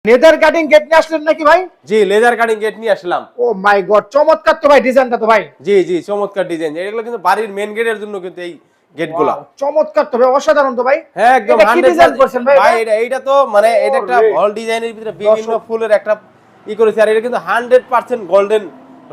Leather cutting gate নিয়ে আসলেন নাকি ভাই? জি, লেজার কাটিং গেট নিয়ে আসলাম। ও মাই গড, চমৎকার তো ভাই ডিজাইনটা তো ভাই। জি জি, চমৎকার ডিজাইন। এগুলো কিন্তু বাড়ির মেইন গেটের জন্য কিন্তু এই গেটগুলা। Wow, চমৎকার তো ভাই, অসাধারণ তো ভাই। হ্যাঁ একদম এটা কি ডিজাইন 100% করছেন ভাই? ভাই এটা তো মানে এটা একটা ওরে। ভল ডিজাইনের ভিতরে বিভিন্ন দর্শক। ফুলের একটা করেছে। আর এটা কিন্তু 100% গোল্ডেন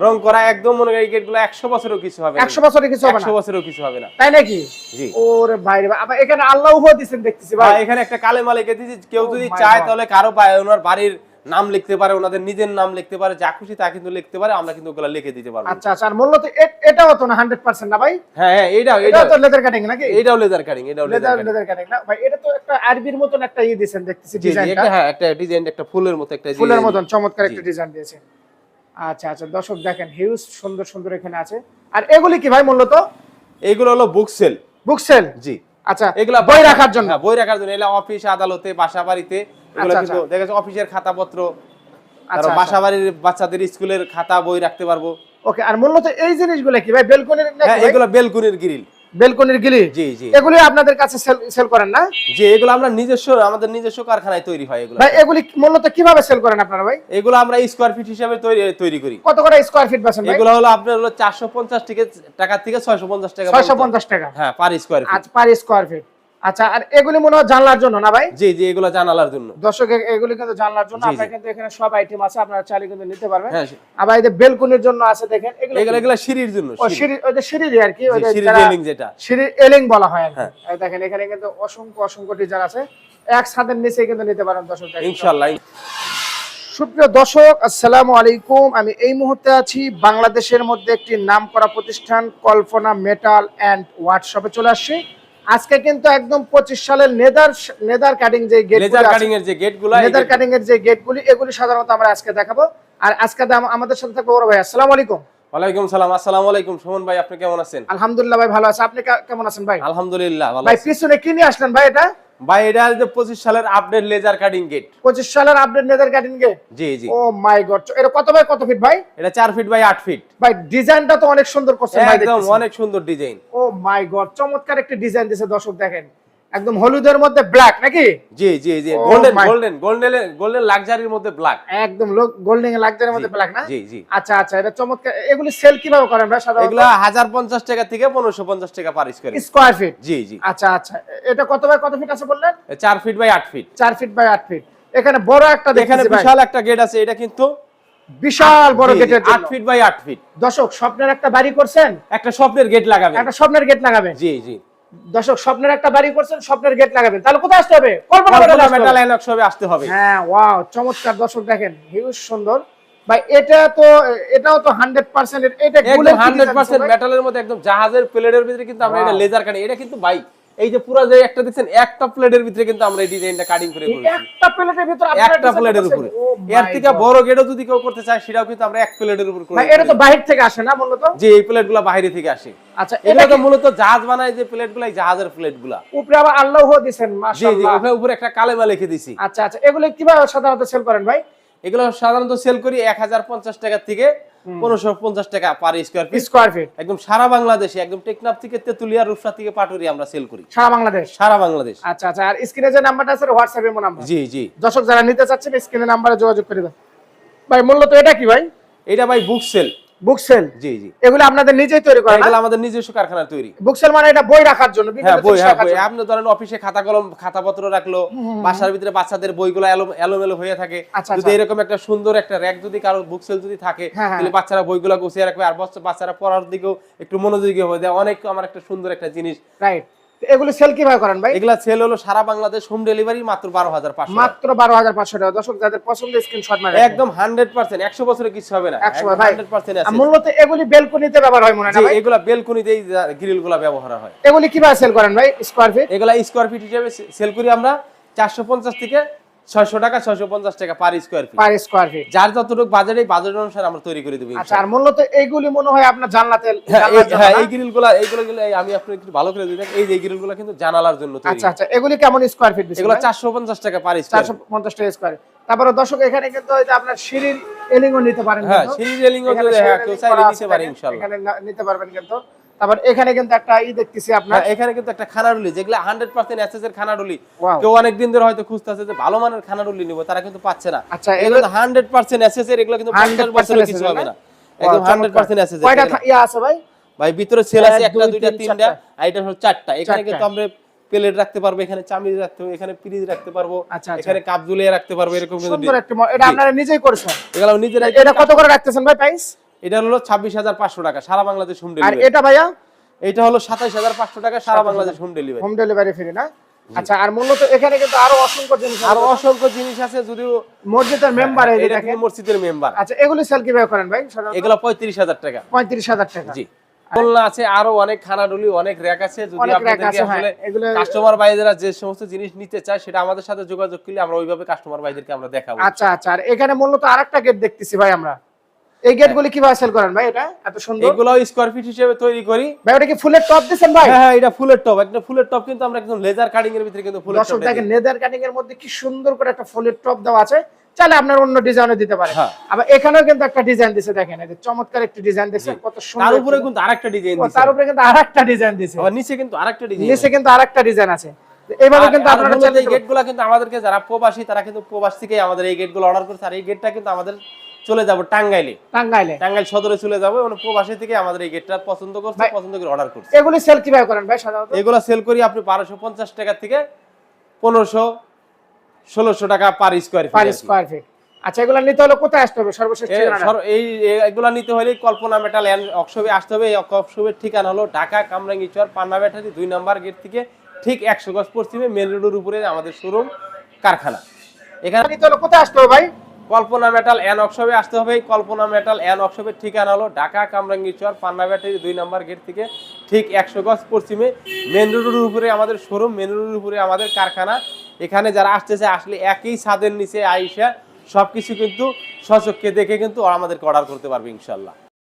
রং করা, একদম মনে করি এই গেটগুলো 100 বছরেরও কিছু হবে না। 100 বছরের কিছু হবে না? 100 বছরেও কিছু হবে না। তাই নাকি? জি। ওরে ভাই রে ভাই, আবার এখানে আল্লাহু দিছেন দেখতেছি ভাই। ভাই এখানে একটা কালেমা লিখে দিয়েছি, কেউ Oh যদি my চায় God. তাহলে কারো পায় ওনার বাড়ির নাম লিখতে পারে, ওনাদের নিজের নাম লিখতে পারে, যা খুশি তা কিন্তু লিখতে পারে, আমরা কিন্তু ওগুলা লিখে দিতে পারবো। আচ্ছা আচ্ছা, আর মূলত এটাও তো না 100% না ভাই? হ্যাঁ হ্যাঁ, এটাও এটাও তো লেদার কাটিং নাকি? এটাও লেজার কাটিং, এটাও লেজার কাটিং। লেদার কাটিং না ভাই, এটা তো একটা আরবির মতন একটা দিয়েছেন দেখতেছি জি জি, ডিজাইনটা। একটা হ্যাঁ একটা ডিজাইন, একটা ফুলের মতো একটা ফুলের ডিজাইন। মতন চমৎকার জি। একটা ডিজাইন দিয়েছেন। আচ্ছা আচ্ছা, দর্শক দেখেন হিউজ সুন্দর সুন্দর এখানে আছে। আর এগুলি কি ভাই মূলত? এইগুলো হলো বুক সেল। বুক সেল? জি। আচ্ছা, এগুলা বই রাখার জন্য? হ্যাঁ, বই রাখার জন্য। এগুলা অফিস আদালতে, বাসা বাড়িতে এগুলো আচ্ছা, কিন্তু আচ্ছা। দেখা যাচ্ছে অফিসের খাতাপত্র, আচ্ছা, তারপর আচ্ছা। বাসা বাড়ির বাচ্চাদের স্কুলের খাতা বই রাখতে পারবো। ওকে, আর মূলত এই জিনিসগুলো কি ভাই বেলকনির নাকি হ্যাঁ, ভাই? এগুলো বেলকুনির গ্রিল। বেলকনির গিলি? জি জি এগুলি আপনাদের কাছে সেল করেন না? জি, এগুলো আমরা নিজস্ব, আমাদের নিজস্ব কারখানায় তৈরি হয় এগুলো। ভাই এগুলি মূলত কিভাবে সেল করেন আপনারা ভাই? এগুলো আমরা স্কয়ার ফিট হিসাবে তৈরি করি। কত করে স্কয়ার ফিট বেচেন ভাই? এগুলো হলো আপনার হলো 450 টাকা থেকে 650 টাকা। 650 টাকা? হ্যাঁ, পার স্কয়ার ফিট। আচ্ছা, পার স্কয়ার ফিট। আচ্ছা, আর এগুলি মনে হয় জানলার জন্য না ভাই? জি জি, এগুলো জানালার জন্য। দর্শক এগুলি কিন্তু জানলার জন্য। জি, আপনারা জি। কিন্তু এখানে সব আইটেম আছে, আপনারা চাইলে কিন্তু নিতে পারবেন। হ্যাঁ, আবার এই যে বেলকনির জন্য আছে দেখেন, এগুলো সিঁড়ির জন্য। ও সিঁড়ি, ওই যে সিঁড়ি আর কি, ওই জি, যে সিঁড়ি যারা রেলিং যেটা। সিঁড়ি এলিং বলা হয় আর কি। হ্যাঁ। এই দেখেন এখানে কিন্তু অসংখ্য অসংখ্য ডিজাইন আছে, এক ছাদের নিচে কিন্তু নিতে পারেন দর্শক। দেখেন ইনশাআল্লাহ। সুপ্রিয় দর্শক, আসসালামু আলাইকুম। আমি এই মুহূর্তে আছি বাংলাদেশের মধ্যে একটি নামকরা প্রতিষ্ঠান কল্পনা মেটাল অ্যান্ড ওয়ার্কশপে চলে আসছি। আজকে কিন্তু একদম 25 সালের নেদার কাটিং যে গেটগুলো লেজার কাটিং এর যে গেটগুলো, নেদার কাটিং এর যে গেটগুলি, এগুলি সাধারণত আমরা আজকে দেখাবো। আর আজকে আমাদের সাথে থাকবে বড় ভাই। আসসালামু আলাইকুম। ওয়ালাইকুম সালাম। আসসালামু আলাইকুম সুমন ভাই, আপনি কেমন আছেন? আলহামদুলিল্লাহ ভাই, ভালো আছি। আপনি কেমন আছেন ভাই? আলহামদুলিল্লাহ ভালো ভাই আছি। পিছনে কি নিয়ে আসলেন ভাই? এটা ভাই এটা যে 25 সালের আপডেট লেজার কাটিং গেট। 25 সালের আপডেট নেদার কাটিং গেট? জি জি। ও মাই গড, এটা কত বাই কত ফিট ভাই? এটা 4 ফিট বাই 8 ফিট। ভাই ডিজাইনটা তো অনেক সুন্দর করছেন ভাই, একদম দেখতেছি। অনেক সুন্দর ডিজাইন। ও মাই গড, চমৎকার একটা ডিজাইন দিয়েছে দর্শক। দেখেন একদম হলুদের মধ্যে ব্ল্যাক নাকি? জি জি জি, Oh golden my- golden golden golden লাক্সারির মধ্যে ব্ল্যাক। একদম গোল্ডেন লাক্সারির মধ্যে ব্ল্যাক না? জি জি। আচ্ছা আচ্ছা, এটা চমৎকার। এগুলি সেল কিভাবে করেন ভাই সাধারণত? এগুলা 1050 টাকা থেকে 1550 টাকা per square feet. Square feet? জি জি। আচ্ছা আচ্ছা, এটা কত বাই কত ফিট আছে বললেন? 4 feet by 8 feet. 4 feet by 8 feet. এখানে বড় একটা এখানে দেখতেছি ভাই, বিশাল একটা গেট আছে, এটা কিন্তু বিশাল বড় জি, জি, গেটের 8 জন্য। Feet by 8 feet. দর্শক স্বপ্নের একটা বাড়ি করছেন, একটা স্বপ্নের গেট লাগাবেন। একটা স্বপ্নের গেট লাগাবেন। জি জি। দর্শক স্বপ্নের একটা বাড়ি করছেন, স্বপ্নের গেট লাগাবেন, তাহলে কোথায় আসতে হবে? কল্পনা কল্পনা মেটাল মেটাল আইনক্স হবে আসতে হবে। হ্যাঁ, ওয়াও চমৎকার। দর্শক দেখেন হিউজ সুন্দর ভাই। এটাও তো 100% এটা একদম গুলের কি 100% ডিজাইন? মেটালের মধ্যে, একদম জাহাজের প্লেটের ভিতরে কিন্তু আমরা Wow. এটা লেজার কাটিং। এটা কিন্তু ভাই এই যে পুরো যে একটা দেখছেন, একটা প্লেটের ভিতরে কিন্তু আমরা এই ডিজাইনটা কাটিং করে করেছি। একটা প্লেটের ভিতর আপনারা একটা design প্লেটের করছেন? উপরে। Oh এর my থেকে God. বড় গেটও যদি কেউ করতে চায় সেটাও কিন্তু আমরা এক প্লেটের উপর করে ভাই এটা তো বাহির থেকে আসে না মূলত? যে এই প্লেটগুলো বাইরে থেকে আসে। আচ্ছা, এগুলো এটা তো কি মূলত জাহাজ বানায় যে প্লেটগুলো, এই জাহাজের প্লেটগুলো। উপরে আবার আল্লাহ দিবেন জি জি, মাশাআল্লাহ। ওখানে উপরে একটা কালেমা লিখে দিছি। আচ্ছা আচ্ছা, এগুলো কিভাবে সাধারণত সেল করেন ভাই? এগুলো সাধারণত সেল করি 1050 টাকা থেকে 1550 টাকা per square feet. Square fit? একদম সারা বাংলাদেশে, একদম টেকনাফ থেকে তেতুলিয়া, রূপসা থেকে পাটুরি আমরা সেল করি সারা বাংলাদেশ? সারা বাংলাদেশ। আচ্ছা আচ্ছা, আর স্ক্রিনে যে নাম্বারটা আছে হোয়াটসঅ্যাপ এর নাম্বার। জি জি। দর্শক যারা নিতে চাচ্ছেন স্ক্রিনে নাম্বারে যোগাযোগ করে দেন। ভাই মূলত এটা কি ভাই? এটা ভাই বুক সেল। বুক সেল? জি জি। এগুলো আপনাদের নিজেই তৈরি করেন না? এগুলো আমাদের নিজস্ব কারখানার তৈরি। বুক সেল মানে এটা বই রাখার জন্য, হ্যাঁ বিভিন্ন বই, জিনিস হ্যাঁ রাখার বই। জন্য। আপনি ধরেন অফিসে খাতা কলম খাতাপত্র রাখলো, বাসার ভিতরে বাচ্চাদের বইগুলো এলোমেলো হয়ে থাকে, আচ্ছা, যদি আচ্ছা। এরকম একটা সুন্দর একটা র্যাক যদি কারো বুক সেল যদি থাকে, হ্যাঁ, হ্যাঁ। তাহলে বাচ্চারা বইগুলো গুছিয়ে রাখবে, আর বাচ্চারা পড়ার দিকেও একটু মনোযোগী হবে। অনেক আমার একটা সুন্দর একটা জিনিস। রাইট। এগুলো সেল কিভাবে করেন ভাই? এগুলা সেল হলো সারা বাংলাদেশ, হোম ডেলিভারি মাত্র 12500। মাত্র 12500 টাকা। দর্শক যাদের পছন্দ স্ক্রিনশট মারেন। একদম 100%, 100 বছরে কিছু হবে না। 100 ভাই। 100% আর আছে। মূলত এগুলি বেলকনিতে ব্যবহার হয় মনে হয় না জি, ভাই? এগুলা বেলকনিতেই গ্রিলগুলা ব্যবহার হয়। এগুলি কিভাবে সেল করেন ভাই স্কয়ার ফিট? এগুলা স্কয়ার ফিট হিসেবে সেল করি আমরা 450 থেকে 600 টাকা, 650 টাকা পার স্কয়ার ফিট। পার স্কয়ার ফিট? যার যতটুকু বাজেট, এই বাজেট অনুসারে আমরা তৈরি করে দেব। আচ্ছা, আর মূলত এইগুলি মনে হয় আপনার জানলাতে হ্যাঁ, এই গ্রিলগুলা আমি আপনাকে একটু ভালো করে দিই। এই যে গ্রিলগুলা কিন্তু জানালার জন্য তৈরি। আচ্ছা আচ্ছা, এগুলি কেমন স্কয়ার ফিট দিচ্ছেন? এগুলা 450 টাকা পার স্কয়ার। 450 টাকা স্কয়ার। তারপরে দর্শক এখানে কিন্তু এই যে আপনার সিঁড়ির এলিংও নিতে পারেন হ্যাঁ, কিন্তু। সিঁড়ি রেলিংও এখানে যদি সিঁড়ির কেউ এলিং চাইলে করা নিতে আছে পারে দেখেন, ইনশাআল্লাহ। এখানে নিতে পারবেন কিন্তু। তারপর এখানে কিন্তু একটা দেখতেছি আপনার, এখানে কিন্তু একটা খানারুলি, যেগুলো 100% এসএস এর খানারুলি। Wow. কেউ অনেক দিন ধরে হয়তো খুঁজতেছে যে ভালো মানের খানারুলি নিব, তারা কিন্তু পাচ্ছে না। আচ্ছা, এগুলো 100% এসএস এর, এগুলো কিন্তু 50% কিছু হবে না, একদম 100% এসএস এর। কয়টা আছে ভাই? ভাই ভিতরে সেল আছে 1 একটা 2 দুইটা 3 তিনটা, আর এটা হলো চারটা। এখানে 4টা। কিন্তু আমরা প্লেট রাখতে পারবো, এখানে চামচ রাখতে পারবো, এখানে ফ্রিজ রাখতে পারবো, আচ্ছা, আচ্ছা। এখানে কাপ ঝুলিয়ে রাখতে পারবো, এরকম কিন্তু সুন্দর একটা এটা আপনারা নিজেই করেছেন? এগুলো নিজেরা। এটা কত করে রাখতেছেন ভাই প্রাইস? এটা হলো 26500 টাকা, সারা বাংলাদেশ হোম আর ডেলিভারি। এটা ভাইয়া? এটা হলো 27500 টাকা, সারা Bangladesh home delivery. Home delivery free না? আচ্ছা, আর মূলত এখানে কিন্তু আরো অসংখ্য জিনিস আর অসংখ্য জিনিস আছে, যদিও মসজিদের মেম্বার এই যে এটা দেখেন। কিন্তু মসজিদের মেম্বার। আচ্ছা, এগুলি সেল কিভাবে করেন ভাই? এগুলো 35000 টাকা। 35000 টাকা। জি, বলনা আছে, আরো অনেক খানাডুলি, অনেক র‍্যাক আছে। যদি অনেক rack আপনাদেরকে আছে, হ্যাঁ, আসলে এগুলো কাস্টমার ভাইদেরা যে সমস্ত জিনিস নিতে চায়, সেটা আমাদের সাথে যোগাযোগ করলে আমরা ওইভাবে কাস্টমার ভাইদেরকে আমরা দেখাবো। আচ্ছা আচ্ছা, আর এখানে মূলত আরেকটা গেট দেখতেছি ভাই আমরা। এই গেটগুলি কিভাবে সেল করেন ভাই? এটা এত সুন্দর। এগুলো স্কয়ার ফিট হিসেবে তৈরি করি। ভাই ওটা কি ফুলের টপ দিবেন ভাই? হ্যাঁ, এটা ফুলের টপ, একটা ফুলের টপ কিন্তু আমরা একদম লেজার কাটিং এর ভিতরে কিন্তু ফুলের টপ দর্শক দেই। দেখেন, লেদার কাটিং এর মধ্যে কি সুন্দর করে একটা ফুলের টপ দেওয়া আছে। চাইলে আপনার অন্য ডিজাইনও দিতে পারেন। হ্যাঁ। আবার এখানেও কিন্তু একটা ডিজাইন দিয়েছে, দেখেন এই যে চমৎকার একটা ডিজাইন দিয়েছে, কত সুন্দর। তার উপরে কিন্তু আরেকটা ডিজাইন দিয়েছে। তার উপরে কিন্তু আরেকটা ডিজাইন দিয়েছে। আবার নিচে কিন্তু আরেকটা ডিজাইন। নিচে কিন্তু আরেকটা ডিজাইন আছে। এইভাবে কিন্তু আপনারা চাইলে এই গেটগুলো কিন্তু আমাদেরকে যারা প্রবাসী, তারা কিন্তু প্রবাস থেকে আমাদের এই গেটগুলো অর্ডার করছে। আর এই গেটটা কিন্তু আমাদের চলে যাব টাঙ্গাইলে, টাঙ্গাইল সদরে চলে যাব, এবং প্রবাসী থেকে আমাদের এই গেটটা পছন্দ করছে, পছন্দ করে অর্ডার করছে। এগুলি সেল কিভাবে করেন ভাই সাধারণত? এগুলো সেল করি আপনি 1250 টাকা থেকে 1500-1600 টাকা পার স্কয়ার ফিট। আচ্ছা, এগুলো নিতে হলে কোথায় আসতে হবে সর্বশেষ ঠিকানা? এগুলা নিতে হলে কল্পনা মেটাল এন্ড ওয়ার্কশপে আসতে হবে। এই ওয়ার্কশপের ঠিকানা হলো ঢাকা কামরাঙ্গীরচর পান্না ব্যাটারি 2 নাম্বার গেট থেকে ঠিক 100 গজ পশ্চিমে মেন রোডের উপরে আমাদের শোরুম, কারখানা। এখানে নিতে হলে কোথায় আসতে হবে ভাই? কল্পনা মেটাল এন্ড ওয়ার্কশপে আসতে হবে। কল্পনা মেটাল এন্ড ওয়ার্কশপের ঠিকানা হলো ঢাকা কামরাঙ্গীরচর পান্না ব্যাটারি 2 নাম্বার গেট থেকে ঠিক 100 গজ পশ্চিমে মেন রোডের উপরে আমাদের শোরুম, মেন রোডের উপরে আমাদের কারখানা। এখানে যারা আসতেছে, আসলে একই ছাদের নিচে আইসা সবকিছু কিন্তু সচক্ষে দেখে কিন্তু আমাদেরকে অর্ডার করতে পারবে ইনশাআল্লাহ।